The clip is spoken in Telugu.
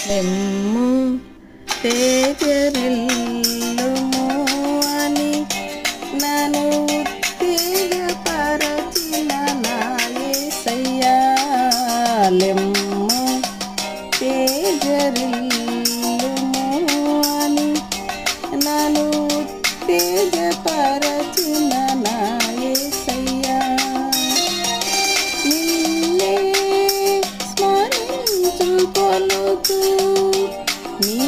లెమ్ము తేజరిల్లుము అని నన్ను ఉత్తేజపరచిన నా యేసయ్యా. లెమ్ము తేజరిల్లుము అని నన్ను ఉత్తేజపరచిన నా యేసయ్యా. నిన్నే స్మరించు కొలుతూ నీ